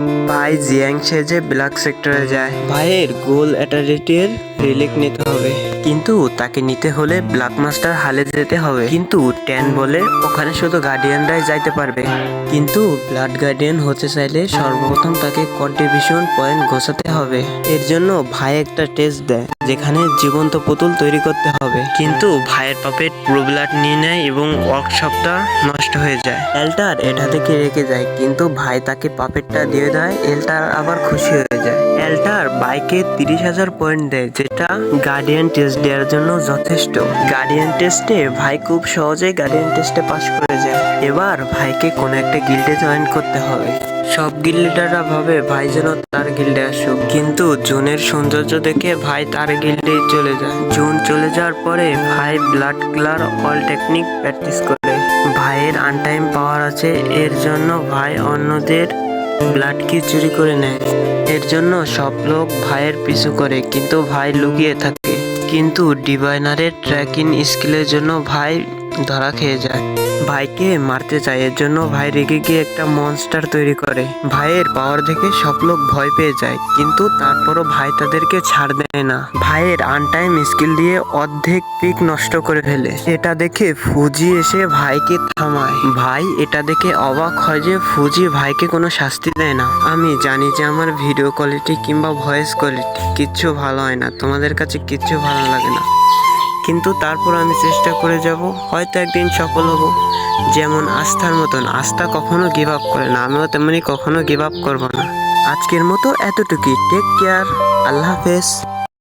ভাই জিয়াং সেজে ব্ল্যাক সেক্টরে যায়। ভাইয়ের গোল অ্যাটারিটির রিলিক নিতে হবে, কিন্তু তাকে নিতে হলে ব্ল্যাক মাস্টার হালে যেতে হবে। কিন্তু ট্যান বলে ওখানে শুধু গার্ডিয়ানরাই যাইতে পারবে। কিন্তু ব্লাড গার্ডিয়ান হতে চাইলে সর্বপ্রথম তাকে কন্ট্রিবিউশন পয়েন্ট ঘোষাতে হবে। এর জন্য ভাই একটা টেস্ট দেয় যেখানে জীবন্ত পুতুল তৈরি করতে হবে। কিন্তু ভাইয়ের পাপেট পুরো ব্লাড নিয়ে নেয় এবং ওয়ার্কশপটা নষ্ট হয়ে যায়। এল্টার এটা থেকে রেখে যায়, কিন্তু ভাই তাকে পাপেটটা দিয়ে দেয়। এল্টার আবার খুশি হয়ে যায়। এল্টার বাইকে 30,000 পয়েন্ট দেয়, যেটা গার্ডিয়ান টেস্ট দেওয়ার জন্য যথেষ্ট। গার্ডিয়ান টেস্টে ভাই খুব সহজেই গার্ডিয়ান টেস্টে পাস করে যায়। এবার ভাইকে কোনো একটা গিল্ডে জয়েন করতে হবে। সব গিল্ড লিডাররা ভাবে ভাই যেন তার গিল্ডে আসুক, কিন্তু জুনের সৌন্দর্য দেখে ভাই তার গিল্ডে চলে যায়। জুন চলে যাওয়ার পরে ভাই ব্লাড ক্লার অল টেকনিক প্র্যাকটিস করে। ভাইয়ের আনটাইম পাওয়ার আছে, এর জন্য ভাই অন্যদের ব্লাড কি চুরি করে নেয়। এর জন্য সব লোক ভাইয়ের পিছু করে, কিন্তু ভাই লুকিয়ে থাকে। কিন্তু ডিভাইনারের ট্র্যাকিং স্কিলের জন্য ভাই ধরা খেয়ে যায়। ভাইকে মারতে চায়, এর জন্য ভাই রেগে গিয়ে একটা মনস্টার তৈরি করে। ভাইয়ের পাওয়ার দেখে সব লোক ভয় পেয়ে যায়, কিন্তু তারপরও ভাই তাদেরকে ছাড় দেয় না। ভাইয়ের আনটাইম স্কিল দিয়ে অর্ধেক পিক নষ্ট করে ফেলে। এটা দেখে ফুজি এসে ভাইকে থামায়। ভাই এটা দেখে অবাক হয় যে ফুজি ভাইকে কোনো শাস্তি দেয় না। আমি জানি যে আমার ভিডিও কোয়ালিটি কিংবা ভয়েস কোয়ালিটি কিচ্ছু ভালো হয় না, তোমাদের কাছে কিচ্ছু ভালো লাগে না, কিন্তু তারপর আমি চেষ্টা করে যাব, হয়তো একদিন সফল হব। যেমন আস্থার মতন, আস্থা কখনো গিভ আপ করে না, আমিও তেমনি কখনো গিভ আপ করবো না। আজকের মতো এতটুকুই। টেক কেয়ার, আল্লাহ হাফেজ।